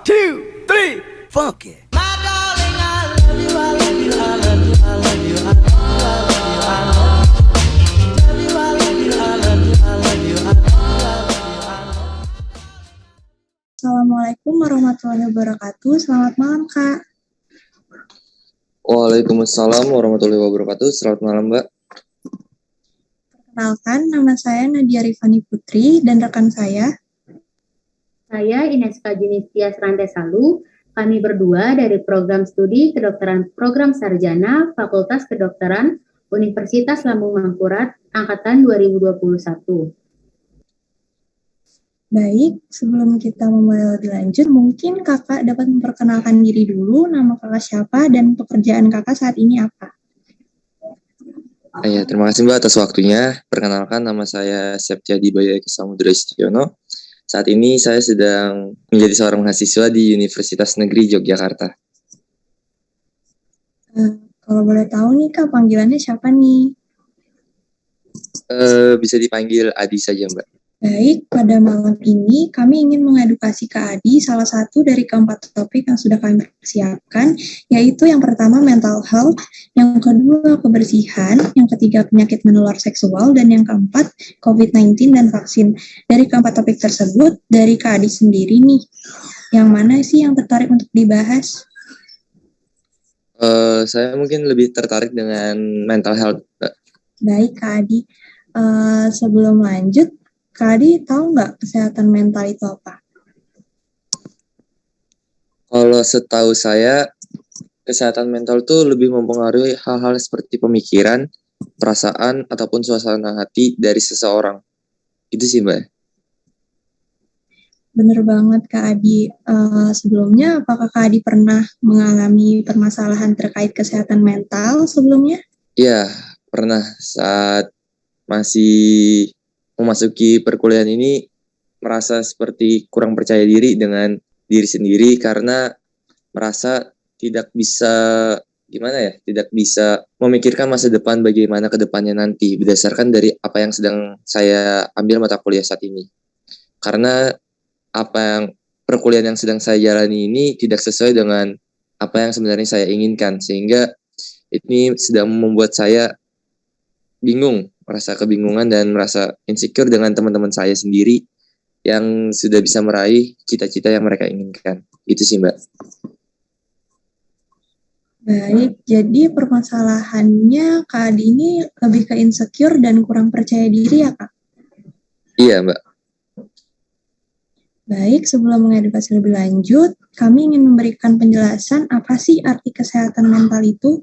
two, three, funky. Assalamualaikum warahmatullahi wabarakatuh. Selamat malam, Kak. Waalaikumsalam warahmatullahi wabarakatuh. Selamat malam, Mbak. Perkenalkan, nama saya Nadia Rifani Putri dan rekan saya. Saya Ineska Junistia Rantesalu. Kami berdua dari Program Studi Kedokteran Program Sarjana Fakultas Kedokteran Universitas Lambung Mangkurat Angkatan 2021. Baik, sebelum kita memulai lebih lanjut, mungkin Kakak dapat memperkenalkan diri dulu, nama Kakak siapa dan pekerjaan Kakak saat ini apa? Ya, terima kasih Mbak atas waktunya. Perkenalkan, nama saya Septiadi Bayu Eki Samudra Istiono. Saat ini saya sedang menjadi seorang mahasiswa di Universitas Negeri Yogyakarta. Kalau boleh tahu nih Kak, panggilannya siapa nih? Bisa dipanggil Adi saja Mbak. Baik, pada malam ini kami ingin mengedukasi Kak Adi salah satu dari keempat topik yang sudah kami persiapkan, yaitu yang pertama mental health, yang kedua kebersihan, yang ketiga penyakit menular seksual, dan yang keempat COVID-19 dan vaksin. Dari keempat topik tersebut, dari Kak Adi sendiri nih, yang mana sih yang tertarik untuk dibahas? Saya mungkin lebih tertarik dengan mental health, Mbak. Baik Kak Adi, sebelum lanjut, Kak Adi tahu nggak kesehatan mental itu apa? Kalau setahu saya, kesehatan mental itu lebih mempengaruhi hal-hal seperti pemikiran, perasaan, ataupun suasana hati dari seseorang. Itu sih Mbak. Bener banget Kak Adi. Sebelumnya, apakah Kak Adi pernah mengalami permasalahan terkait kesehatan mental sebelumnya? Iya, pernah saat masih memasuki perkuliahan ini merasa seperti kurang percaya diri dengan diri sendiri karena merasa tidak bisa tidak bisa memikirkan masa depan bagaimana ke depannya nanti berdasarkan dari apa yang sedang saya ambil mata kuliah saat ini. Karena perkuliahan yang sedang saya jalani ini tidak sesuai dengan apa yang sebenarnya saya inginkan, sehingga ini sedang membuat saya bingung, merasa kebingungan dan merasa insecure dengan teman-teman saya sendiri yang sudah bisa meraih cita-cita yang mereka inginkan. Itu sih Mbak. Baik, jadi permasalahannya Kak Adi ini lebih ke insecure dan kurang percaya diri ya Kak? Iya Mbak. Baik, sebelum mengedukasi lebih lanjut, kami ingin memberikan penjelasan apa sih arti kesehatan mental itu.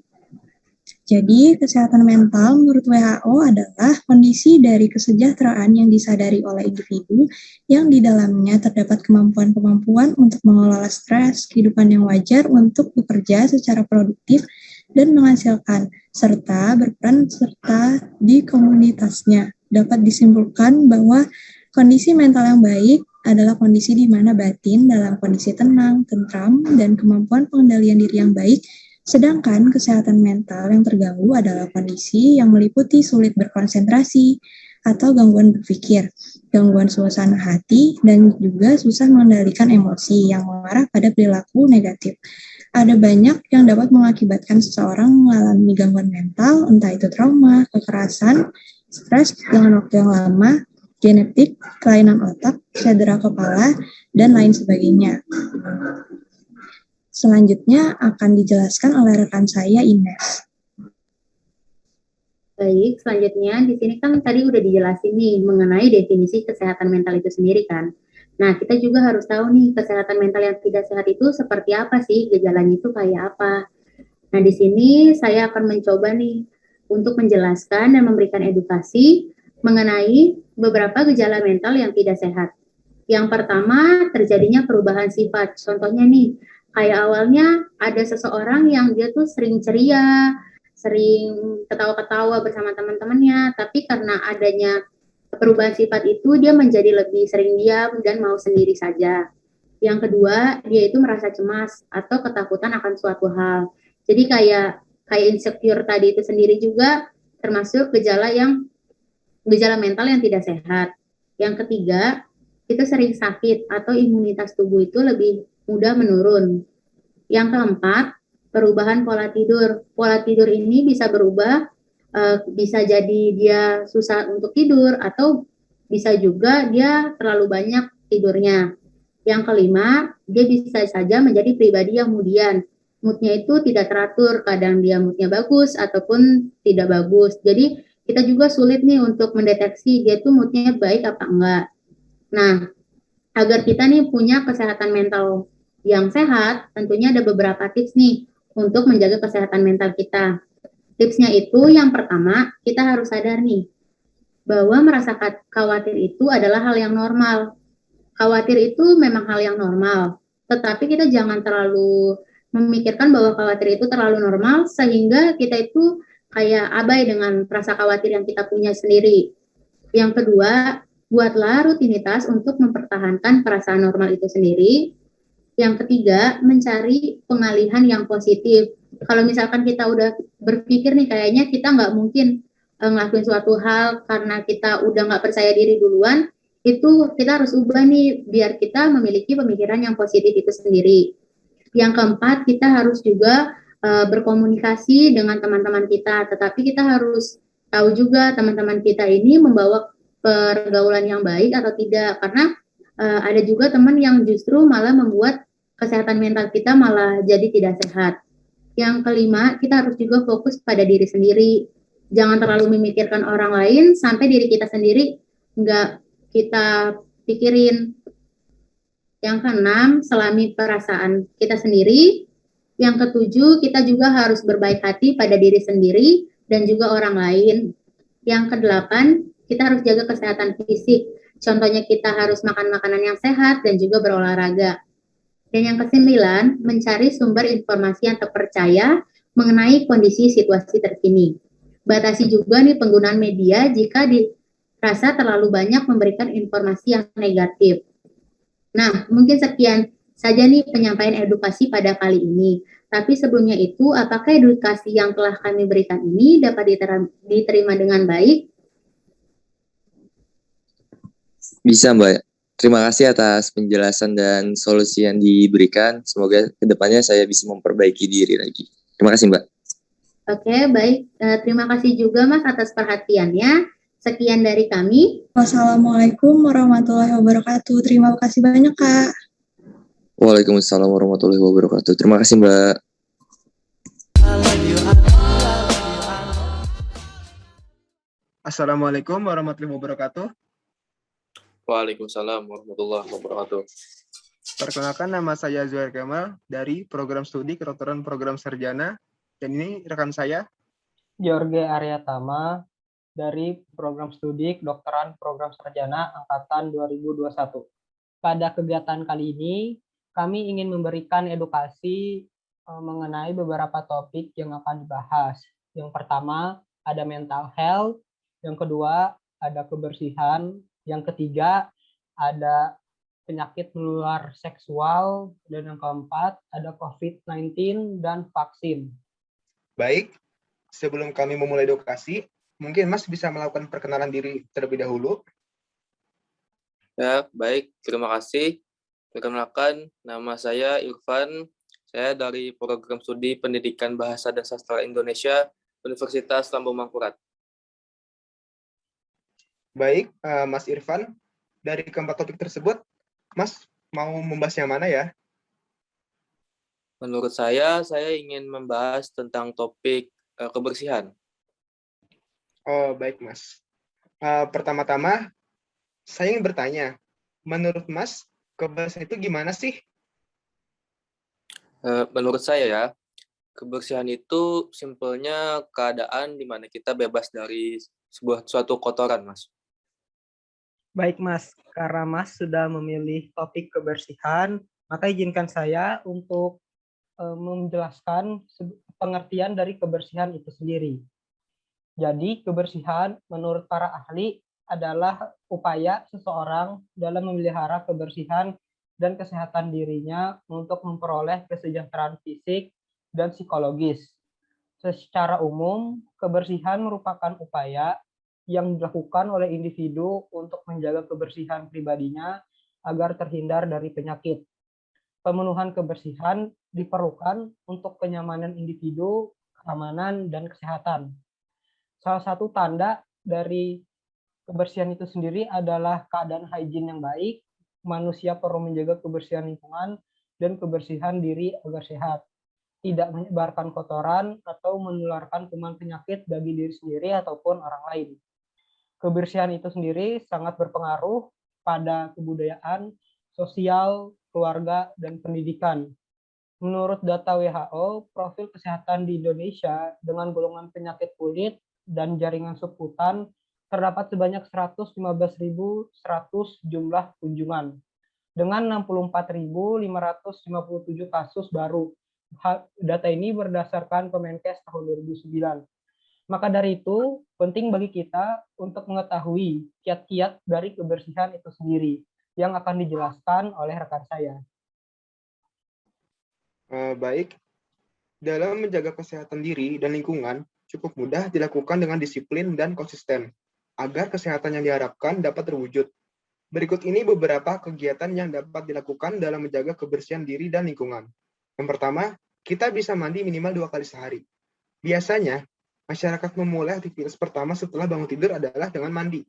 Jadi, kesehatan mental menurut WHO adalah kondisi dari kesejahteraan yang disadari oleh individu yang di dalamnya terdapat kemampuan-kemampuan untuk mengelola stres, kehidupan yang wajar untuk bekerja secara produktif dan menghasilkan, serta berperan serta di komunitasnya. Dapat disimpulkan bahwa kondisi mental yang baik adalah kondisi di mana batin dalam kondisi tenang, tentram, dan kemampuan pengendalian diri yang baik. Sedangkan kesehatan mental yang terganggu adalah kondisi yang meliputi sulit berkonsentrasi atau gangguan berpikir, gangguan suasana hati, dan juga susah mengendalikan emosi yang mengarah pada perilaku negatif. Ada banyak yang dapat mengakibatkan seseorang mengalami gangguan mental, entah itu trauma, kekerasan, stres dengan waktu yang lama, genetik, kelainan otak, cedera kepala, dan lain sebagainya. Selanjutnya akan dijelaskan oleh rekan saya, Ines. Baik, selanjutnya di sini kan tadi udah dijelasin nih mengenai definisi kesehatan mental itu sendiri kan. Nah, kita juga harus tahu nih kesehatan mental yang tidak sehat itu seperti apa sih, gejalanya itu kayak apa. Nah, di sini saya akan mencoba nih untuk menjelaskan dan memberikan edukasi mengenai beberapa gejala mental yang tidak sehat. Yang pertama, terjadinya perubahan sifat. Contohnya nih, kayak awalnya ada seseorang yang dia tuh sering ceria, sering ketawa-ketawa bersama teman-temannya, tapi karena adanya perubahan sifat itu dia menjadi lebih sering diam dan mau sendiri saja. Yang kedua, dia itu merasa cemas atau ketakutan akan suatu hal. Jadi kayak insecure tadi itu sendiri juga termasuk gejala mental yang tidak sehat. Yang ketiga, itu sering sakit atau imunitas tubuh itu lebih mudah menurun. Yang keempat, perubahan pola tidur. Pola tidur ini bisa berubah, bisa jadi dia susah untuk tidur atau bisa juga dia terlalu banyak tidurnya. Yang kelima, dia bisa saja menjadi pribadi yang kemudian moodnya itu tidak teratur, kadang dia moodnya bagus ataupun tidak bagus. Jadi kita juga sulit nih untuk mendeteksi dia tuh moodnya baik apa enggak. Nah, agar kita nih punya kesehatan mental yang sehat, tentunya ada beberapa tips nih untuk menjaga kesehatan mental kita. Tipsnya itu yang pertama, kita harus sadar nih bahwa merasa khawatir itu adalah hal yang normal. Khawatir itu memang hal yang normal, tetapi kita jangan terlalu memikirkan bahwa khawatir itu terlalu normal sehingga kita itu kayak abai dengan rasa khawatir yang kita punya sendiri. Yang kedua, buatlah rutinitas untuk mempertahankan perasaan normal itu sendiri. Yang ketiga, mencari pengalihan yang positif. Kalau misalkan kita udah berpikir nih kayaknya kita nggak mungkin ngelakuin suatu hal karena kita udah nggak percaya diri duluan, itu kita harus ubah nih biar kita memiliki pemikiran yang positif itu sendiri. Yang keempat, kita harus juga berkomunikasi dengan teman-teman kita, tetapi kita harus tahu juga teman-teman kita ini membawa pergaulan yang baik atau tidak, karena ada juga teman yang justru malah membuat kesehatan mental kita malah jadi tidak sehat. Yang kelima, kita harus juga fokus pada diri sendiri. Jangan terlalu memikirkan orang lain sampai diri kita sendiri nggak kita pikirin. Yang keenam, selami perasaan kita sendiri. Yang ketujuh, kita juga harus berbaik hati pada diri sendiri dan juga orang lain. Yang kedelapan, kita harus jaga kesehatan fisik. Contohnya kita harus makan makanan yang sehat dan juga berolahraga. Dan yang kesembilan, mencari sumber informasi yang terpercaya mengenai kondisi situasi terkini. Batasi juga nih penggunaan media jika dirasa terlalu banyak memberikan informasi yang negatif. Nah, mungkin sekian saja nih penyampaian edukasi pada kali ini. Tapi sebelumnya itu, apakah edukasi yang telah kami berikan ini dapat diterima dengan baik? Bisa, Mbak. Terima kasih atas penjelasan dan solusi yang diberikan. Semoga kedepannya saya bisa memperbaiki diri lagi. Terima kasih, Mbak. Oke, baik. Terima kasih juga, Mas, atas perhatiannya. Sekian dari kami. Wassalamualaikum warahmatullahi wabarakatuh. Terima kasih banyak, Kak. Waalaikumsalam warahmatullahi wabarakatuh. Terima kasih, Mbak. Assalamualaikum warahmatullahi wabarakatuh. Waalaikumsalam warahmatullahi wabarakatuh. Perkenalkan, nama saya Zuhair Kemal dari Program Studi Kedokteran Program Sarjana. Dan ini rekan saya, Jorge Aryatama dari Program Studi Kedokteran Program Sarjana Angkatan 2021. Pada kegiatan kali ini, kami ingin memberikan edukasi mengenai beberapa topik yang akan dibahas. Yang pertama, ada mental health. Yang kedua, ada kebersihan. Yang ketiga, ada penyakit menular seksual. Dan yang keempat, ada COVID-19 dan vaksin. baik. Sebelum kami memulai edukasi, mungkin Mas bisa melakukan perkenalan diri terlebih dahulu. Ya, baik. Terima kasih. Perkenalkan, nama saya Irfan. Saya dari Program Studi Pendidikan Bahasa dan Sastra Indonesia, Universitas Lambung Mangkurat. Baik, Mas Irfan. Dari keempat topik tersebut, Mas mau membahas yang mana ya? Menurut saya ingin membahas tentang topik kebersihan. Oh, baik, Mas. Pertama-tama, saya ingin bertanya, menurut Mas, kebersihan itu gimana sih? Menurut saya ya, kebersihan itu simpelnya keadaan di mana kita bebas dari suatu kotoran, Mas. Baik, Mas. Karena Mas sudah memilih topik kebersihan, maka izinkan saya untuk menjelaskan pengertian dari kebersihan itu sendiri. Jadi, kebersihan menurut para ahli adalah upaya seseorang dalam memelihara kebersihan dan kesehatan dirinya untuk memperoleh kesejahteraan fisik dan psikologis. Secara umum, kebersihan merupakan upaya yang dilakukan oleh individu untuk menjaga kebersihan pribadinya agar terhindar dari penyakit. Pemenuhan kebersihan diperlukan untuk kenyamanan individu, keamanan, dan kesehatan. Salah satu tanda dari kebersihan itu sendiri adalah keadaan hygiene yang baik, manusia perlu menjaga kebersihan lingkungan dan kebersihan diri agar sehat, tidak menyebarkan kotoran atau menularkan kuman penyakit bagi diri sendiri ataupun orang lain. Kebersihan itu sendiri sangat berpengaruh pada kebudayaan, sosial, keluarga, dan pendidikan. Menurut data WHO, profil kesehatan di Indonesia dengan golongan penyakit kulit dan jaringan subhutan terdapat sebanyak 115.100 jumlah kunjungan dengan 64.557 kasus baru. Data ini berdasarkan Kemenkes tahun 2009. Maka dari itu, penting bagi kita untuk mengetahui kiat-kiat dari kebersihan itu sendiri yang akan dijelaskan oleh rekan saya. Baik, dalam menjaga kesehatan diri dan lingkungan cukup mudah dilakukan dengan disiplin dan konsisten agar kesehatan yang diharapkan dapat terwujud. Berikut ini beberapa kegiatan yang dapat dilakukan dalam menjaga kebersihan diri dan lingkungan. Yang pertama, kita bisa mandi minimal 2 kali sehari. Biasanya, masyarakat memulai aktivitas pertama setelah bangun tidur adalah dengan mandi.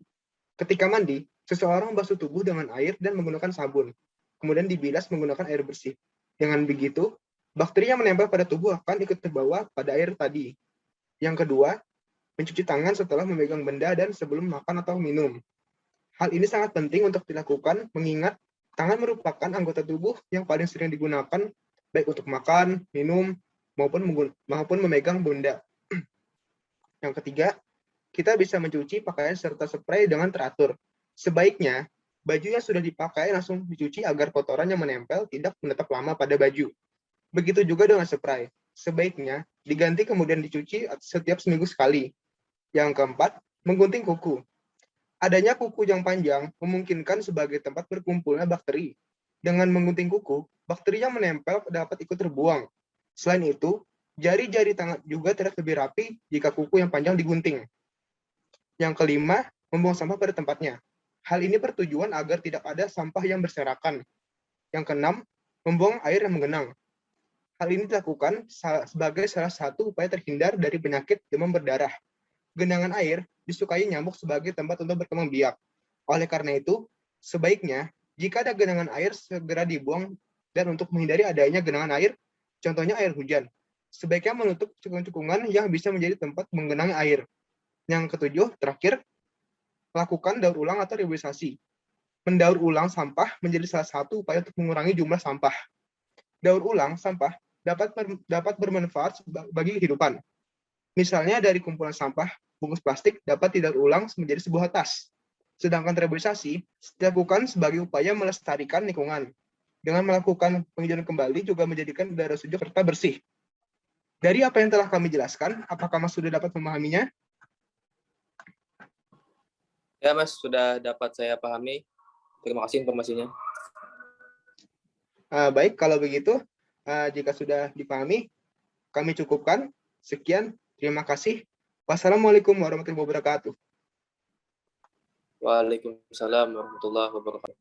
Ketika mandi, seseorang basuh tubuh dengan air dan menggunakan sabun, kemudian dibilas menggunakan air bersih. Dengan begitu, bakteri yang menempel pada tubuh akan ikut terbawa pada air tadi. Yang kedua, mencuci tangan setelah memegang benda dan sebelum makan atau minum. Hal ini sangat penting untuk dilakukan mengingat tangan merupakan anggota tubuh yang paling sering digunakan baik untuk makan, minum, maupun memegang benda. Yang ketiga, kita bisa mencuci pakaian serta spray dengan teratur. Sebaiknya, baju yang sudah dipakai langsung dicuci agar kotoran yang menempel tidak menetap lama pada baju. Begitu juga dengan spray. Sebaiknya diganti kemudian dicuci setiap seminggu sekali. Yang keempat, menggunting kuku. Adanya kuku yang panjang memungkinkan sebagai tempat berkumpulnya bakteri. Dengan menggunting kuku, bakteri yang menempel dapat ikut terbuang. Selain itu, jari-jari tangan juga terlihat lebih rapi jika kuku yang panjang digunting. Yang kelima, membuang sampah pada tempatnya. Hal ini bertujuan agar tidak ada sampah yang berserakan. Yang keenam, membuang air yang menggenang. Hal ini dilakukan sebagai salah satu upaya terhindar dari penyakit demam berdarah. Genangan air disukai nyamuk sebagai tempat untuk berkembang biak. Oleh karena itu, sebaiknya jika ada genangan air segera dibuang dan untuk menghindari adanya genangan air, contohnya air hujan, sebaiknya menutup cekungan-cekungan yang bisa menjadi tempat menggenangi air. Yang ketujuh, terakhir, lakukan daur ulang atau reutilizasi. Mendaur ulang sampah menjadi salah satu upaya untuk mengurangi jumlah sampah. Daur ulang sampah dapat bermanfaat bagi kehidupan. Misalnya dari kumpulan sampah, bungkus plastik dapat didaur ulang menjadi sebuah tas. Sedangkan reutilizasi dilakukan sebagai upaya melestarikan lingkungan. Dengan melakukan penghijauan kembali juga menjadikan udara sejuk serta bersih. Dari apa yang telah kami jelaskan, apakah Mas sudah dapat memahaminya? Ya, Mas, sudah dapat saya pahami. Terima kasih informasinya. Baik, kalau begitu, jika sudah dipahami, kami cukupkan. Sekian, terima kasih. Wassalamualaikum warahmatullahi wabarakatuh. Waalaikumsalam warahmatullahi wabarakatuh.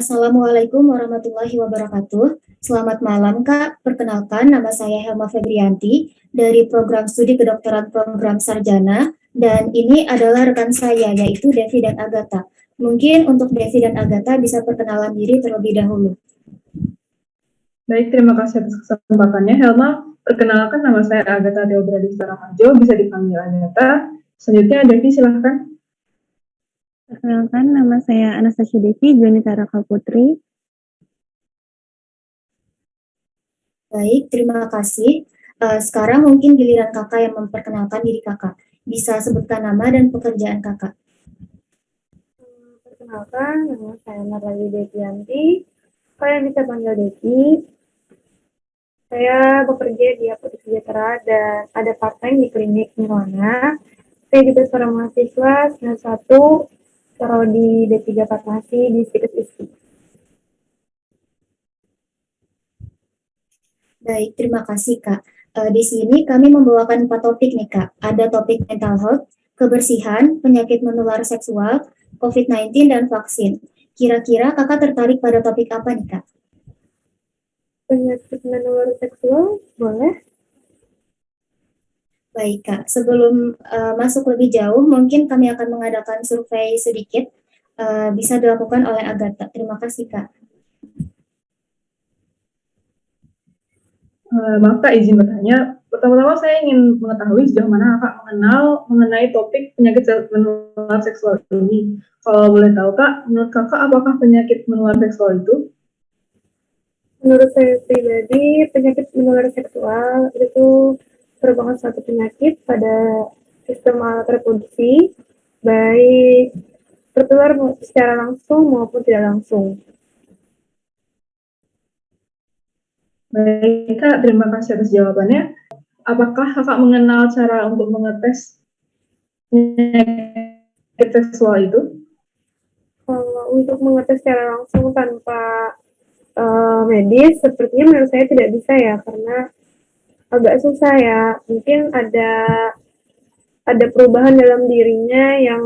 Assalamualaikum warahmatullahi wabarakatuh. Selamat malam, Kak. Perkenalkan, nama saya Helma Febrianti dari Program Studi Kedokteran Program Sarjana, dan ini adalah rekan saya, yaitu Devi dan Agatha. Mungkin untuk Devi dan Agatha bisa perkenalan diri terlebih dahulu. Baik, terima kasih atas kesempatannya, Helma. Perkenalkan, nama saya Agatha Theobradista Raharjo, bisa dipanggil Agatha. Selanjutnya, Devi, silahkan. Perkenalkan, nama saya Anastasia Devi Jonita Raka Putri. Baik, terima kasih. Sekarang mungkin giliran kakak yang memperkenalkan diri kakak. Bisa sebutkan nama dan pekerjaan kakak. Perkenalkan, nama saya Marlali Devianti. Kalian bisa panggil Devi. Saya bekerja di Apotek Sejahtera dan ada part-time di klinik Nirwana. Saya juga seorang mahasiswa semester 1 Prodi D3 Farmasi di Stikes ISKI. Baik, terima kasih Kak. Di sini kami membawakan 4 topik nih Kak. Ada topik mental health, kebersihan, penyakit menular seksual, COVID-19, dan vaksin. Kira-kira kakak tertarik pada topik apa nih, Kak? Penyakit menular seksual, boleh? Baik, Kak. Sebelum masuk lebih jauh, mungkin kami akan mengadakan survei sedikit. Bisa dilakukan oleh Agatha. Terima kasih, Kak. Maaf Kak, izin bertanya. Pertama-tama saya ingin mengetahui sejauh mana Kak mengenal mengenai topik penyakit menular seksual ini. Kalau boleh tahu Kak, menurut Kakak apakah penyakit menular seksual itu? Menurut saya pribadi, penyakit menular seksual itu merupakan suatu penyakit pada sistem alat reproduksi, baik tertular secara langsung maupun tidak langsung. Baik Kak, terima kasih atas jawabannya. Apakah Kakak mengenal cara untuk mengetes penyakit seksual itu? Kalau untuk mengetes secara langsung tanpa medis, sepertinya menurut saya tidak bisa ya, karena agak susah ya. Mungkin ada perubahan dalam dirinya yang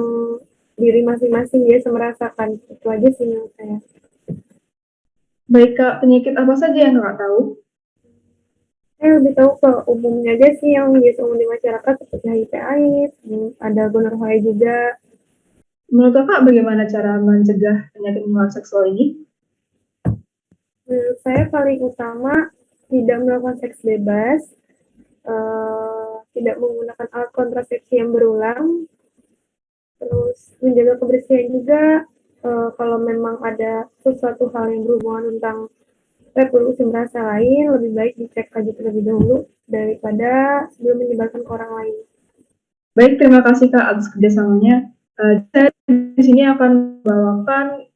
diri masing-masing biasa merasakan. Itu aja sih menurut saya. Baik Kak, penyakit apa saja yang Kakak tahu? Saya lebih tahu ke umumnya aja sih yang biasa umum di masyarakat seperti HIV/AIDS, ada gonorrhea juga. Menurut Kakak bagaimana cara mencegah penyakit menular seksual ini? Menurut saya paling utama tidak melakukan seks bebas, tidak menggunakan alat kontrasepsi yang berulang, terus menjaga kebersihan juga. Kalau memang ada sesuatu hal yang berhubungan tentang reproduksi merasa lain, lebih baik dicek lagi terlebih dahulu daripada sebelum menyebarkan ke orang lain. Baik, terima kasih Kak atas kerjasamanya. Saya di sini akan membawakan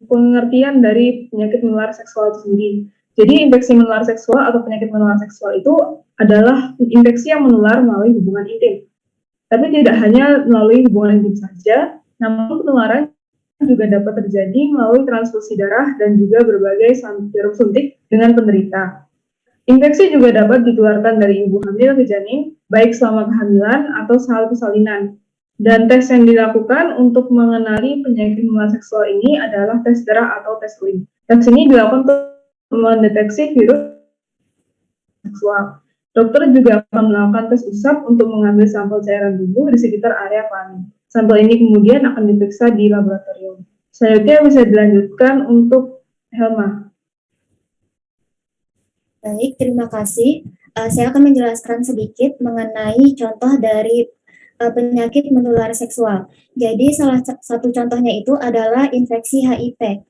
pengertian dari penyakit menular seksual itu sendiri. Jadi infeksi menular seksual atau penyakit menular seksual itu adalah infeksi yang menular melalui hubungan intim. Tapi tidak hanya melalui hubungan intim saja, namun penularan juga dapat terjadi melalui transfusi darah dan juga berbagai jarum suntik dengan penderita. Infeksi juga dapat ditularkan dari ibu hamil ke janin, baik selama kehamilan atau saat persalinan. Dan tes yang dilakukan untuk mengenali penyakit menular seksual ini adalah tes darah atau tes urin. Tes ini dilakukan untuk mendeteksi virus seksual. Dokter juga akan melakukan tes usap untuk mengambil sampel cairan tubuh di sekitar area kelamin. Sampel ini kemudian akan diperiksa di laboratorium. Selanjutnya bisa dilanjutkan untuk Helma. Baik, terima kasih. Saya akan menjelaskan sedikit mengenai contoh dari penyakit menular seksual. Jadi salah satu contohnya itu adalah infeksi HIV.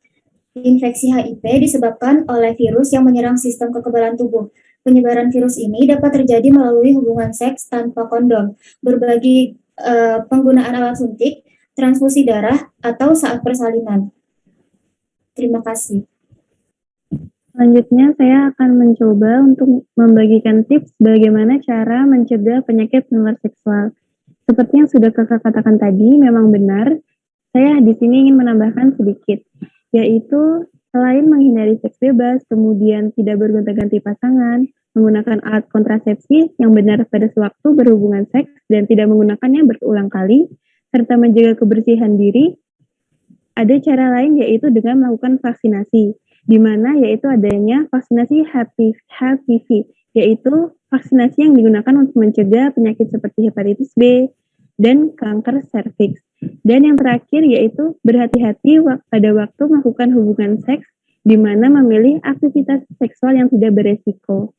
Infeksi HIV disebabkan oleh virus yang menyerang sistem kekebalan tubuh. Penyebaran virus ini dapat terjadi melalui hubungan seks tanpa kondom, berbagi penggunaan alat suntik, transfusi darah, atau saat persalinan. Terima kasih. Selanjutnya, saya akan mencoba untuk membagikan tips bagaimana cara mencegah penyakit menular seksual. Seperti yang sudah kakak katakan tadi, memang benar. Saya di sini ingin menambahkan sedikit, yaitu selain menghindari seks bebas, kemudian tidak bergonta-ganti pasangan, menggunakan alat kontrasepsi yang benar pada sewaktu berhubungan seks dan tidak menggunakannya berulang kali, serta menjaga kebersihan diri, ada cara lain yaitu dengan melakukan vaksinasi, di mana yaitu adanya vaksinasi HPV, yaitu vaksinasi yang digunakan untuk mencegah penyakit seperti hepatitis B dan kanker serviks. Dan yang terakhir yaitu berhati-hati pada waktu melakukan hubungan seks, di mana memilih aktivitas seksual yang tidak beresiko.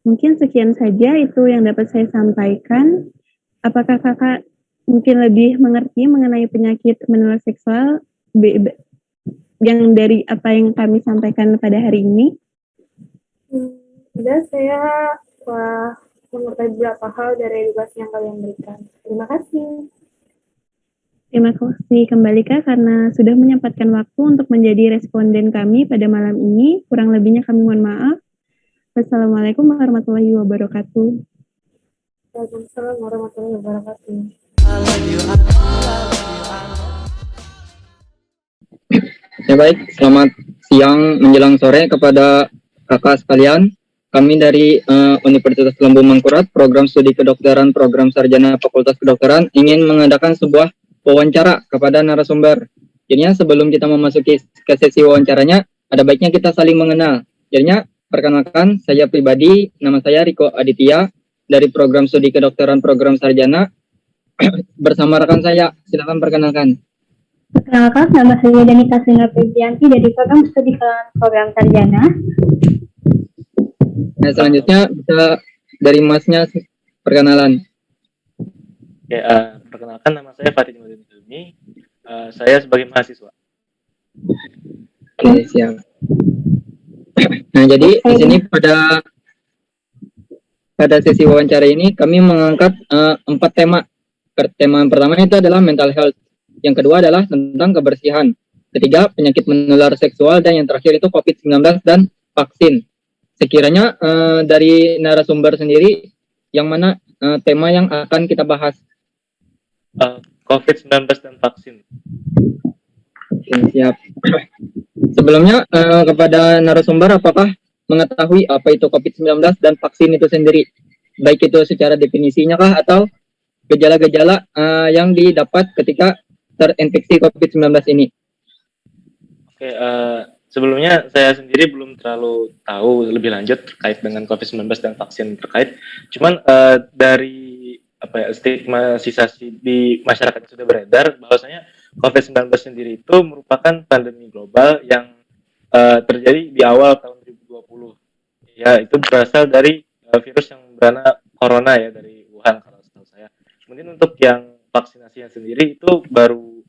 Mungkin sekian saja itu yang dapat saya sampaikan. Apakah kakak mungkin lebih mengerti mengenai penyakit menular seksual yang dari apa yang kami sampaikan pada hari ini? Sudah, saya mengetahui beberapa hal dari edukasi yang kalian berikan. Terima kasih. Terima kasih kembali Kak karena sudah menyempatkan waktu untuk menjadi responden kami pada malam ini. Kurang lebihnya kami mohon maaf. Wassalamualaikum warahmatullahi wabarakatuh. Waalaikumsalam warahmatullahi wabarakatuh. Ya baik, selamat siang menjelang sore kepada kakak sekalian. Kami dari Universitas Lembu Mangkurat, program studi kedokteran, program sarjana Fakultas Kedokteran, ingin mengadakan sebuah wawancara kepada narasumber. Jadinya sebelum kita memasuki ke sesi wawancaranya, ada baiknya kita saling mengenal. Jadinya perkenalkan, saya pribadi, nama saya Riko Aditya dari program studi kedokteran program sarjana bersama rekan saya. Silakan perkenalkan. Perkenalkan, nama saya Danika Sina Febrianti dari program studi program sarjana. Nah, selanjutnya bisa dari masnya perkenalan. Oke, perkenalkan nama saya Fatih Jamaluddin Hilmi. Saya sebagai mahasiswa. Oke, siap. Nah, jadi di sini pada sesi wawancara ini kami mengangkat 4 tema. Tema yang pertama itu adalah mental health. Yang kedua adalah tentang kebersihan. Ketiga, penyakit menular seksual, dan yang terakhir itu COVID-19 dan vaksin. Sekiranya dari narasumber sendiri, yang mana tema yang akan kita bahas? COVID-19 dan vaksin. Oke, siap. Sebelumnya kepada narasumber, apakah mengetahui apa itu COVID-19 dan vaksin itu sendiri? Baik itu secara definisinya kah atau gejala-gejala yang didapat ketika terinfeksi COVID-19 ini? Oke, sebelumnya saya sendiri belum terlalu tahu lebih lanjut terkait dengan COVID-19 dan vaksin terkait. Cuman dari stigmatisasi di masyarakat sudah beredar bahwasanya COVID-19 sendiri itu merupakan pandemi global yang terjadi di awal tahun 2020. Ya, itu berasal dari virus yang bernama corona ya, dari Wuhan kalau setahu saya. Kemudian untuk yang vaksinasinya sendiri itu baru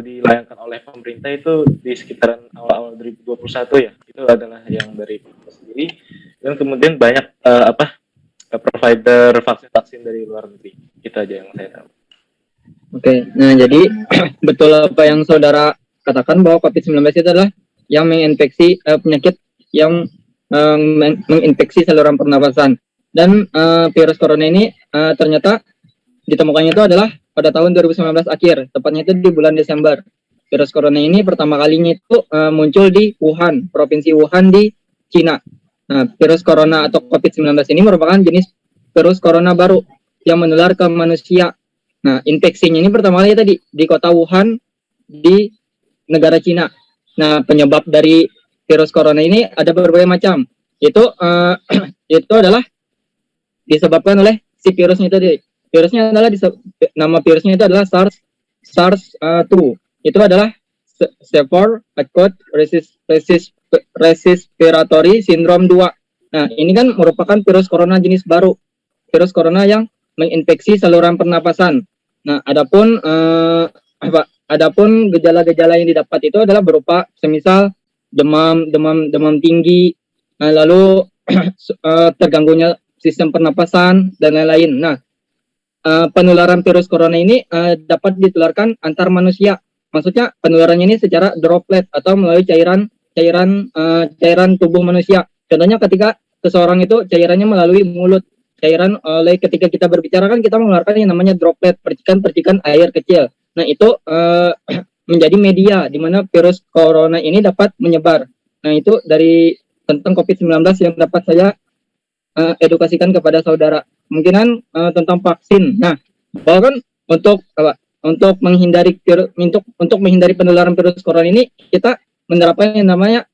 dilayangkan oleh pemerintah itu di sekitaran awal-awal 2021 ya. Itu adalah yang dari pemerintah sendiri, dan kemudian banyak provider vaksin dari luar negeri. Itu aja yang saya tahu. Oke, nah jadi betul apa yang saudara katakan bahwa COVID-19 itu adalah yang menginfeksi penyakit yang menginfeksi saluran pernapasan. Dan virus corona ini ternyata ditemukannya itu adalah pada tahun 2019 akhir, tepatnya itu di bulan Desember. Virus corona ini pertama kalinya itu muncul di Wuhan, provinsi Wuhan di Cina. Nah, virus corona atau COVID-19 ini merupakan jenis virus corona baru yang menular ke manusia. Nah, infeksinya ini pertama kali tadi di kota Wuhan di negara Cina. Nah, penyebab dari virus corona ini ada berbagai macam. Itu adalah disebabkan oleh si virusnya tadi. Virusnya adalah nama virusnya itu adalah SARS-2. Itu adalah Severe Acute Respiratory Syndrome 2. Nah, ini kan merupakan virus corona jenis baru. Virus corona yang menginfeksi saluran pernapasan. Nah, adapun gejala-gejala yang didapat itu adalah berupa semisal demam tinggi, lalu terganggunya sistem pernapasan dan lain-lain. Nah, penularan virus corona ini dapat ditularkan antar manusia. Maksudnya penularannya ini secara droplet atau melalui cairan tubuh manusia. Contohnya ketika seseorang itu cairannya melalui mulut. Ketika kita berbicara kan kita mengeluarkan yang namanya droplet, percikan-percikan air kecil. Nah, itu menjadi media di mana virus corona ini dapat menyebar. Nah, itu dari tentang COVID-19 yang dapat saya edukasikan kepada saudara. Kemungkinan tentang vaksin. Nah, bahwa kan untuk menghindari penularan virus corona ini, kita menerapkan yang namanya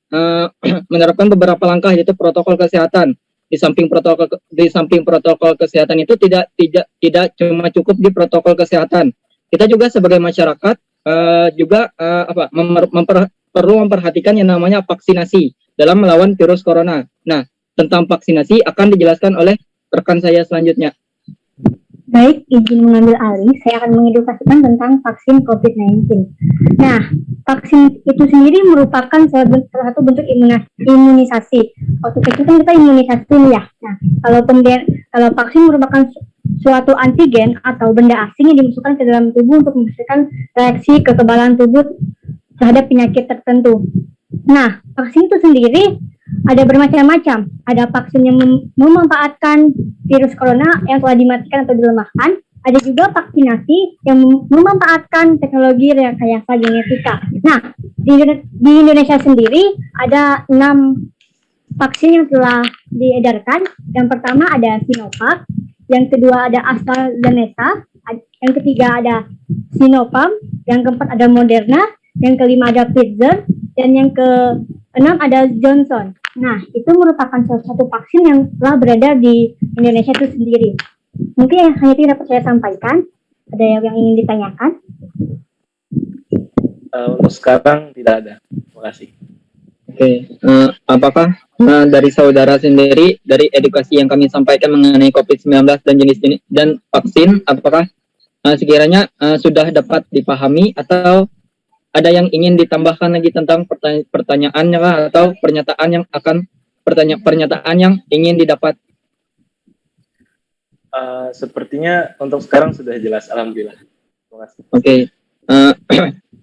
menerapkan beberapa langkah, yaitu protokol kesehatan. Di samping protokol kesehatan itu tidak cuma cukup di protokol kesehatan. Kita juga sebagai masyarakat perlu memperhatikan yang namanya vaksinasi dalam melawan virus corona. Nah, tentang vaksinasi akan dijelaskan oleh rekan saya selanjutnya. Baik, izin mengambil alih, saya akan mengedukasikan tentang vaksin COVID-19. Nah, vaksin itu sendiri merupakan salah satu bentuk imunisasi. Waktu kecil kan kita imunisasi ya. Nah, kalau vaksin merupakan suatu antigen atau benda asing yang dimasukkan ke dalam tubuh untuk membersihkan reaksi kekebalan tubuh terhadap penyakit tertentu. Nah, vaksin itu sendiri ada bermacam-macam. Ada vaksin yang memanfaatkan virus corona yang telah dimatikan atau dilemahkan. Ada juga vaksinasi yang memanfaatkan teknologi rekayasa genetika. Nah, di Indonesia sendiri ada 6 vaksin yang telah diedarkan. Yang pertama ada Sinovac, yang kedua ada AstraZeneca, yang ketiga ada Sinopharm, yang keempat ada Moderna, yang kelima ada Pfizer, dan yang keenam ada Johnson. Nah, itu merupakan salah satu vaksin yang telah beredar di Indonesia itu sendiri. Mungkin yang hanya itu dapat saya sampaikan. Ada yang ingin ditanyakan? Untuk sekarang tidak ada. Terima kasih. Oke, apakah dari saudara sendiri dari edukasi yang kami sampaikan mengenai COVID-19 dan jenis-jenis dan vaksin, apakah sekiranya sudah dapat dipahami atau ada yang ingin ditambahkan lagi tentang pertanyaannya atau pernyataan yang akan pernyataan yang ingin didapat? Sepertinya untuk sekarang sudah jelas, alhamdulillah. Terima kasih. Oke,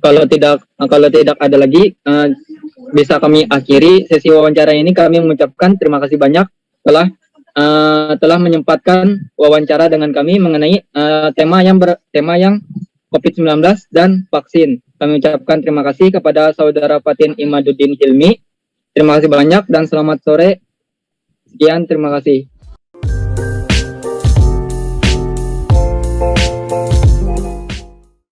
kalau tidak ada lagi, bisa kami akhiri sesi wawancara ini. Kami mengucapkan terima kasih banyak telah menyempatkan wawancara dengan kami mengenai tema yang COVID-19 dan vaksin. Kami ucapkan terima kasih kepada Saudara Fatin Imaduddin Hilmi. Terima kasih banyak dan selamat sore. Sekian, terima kasih.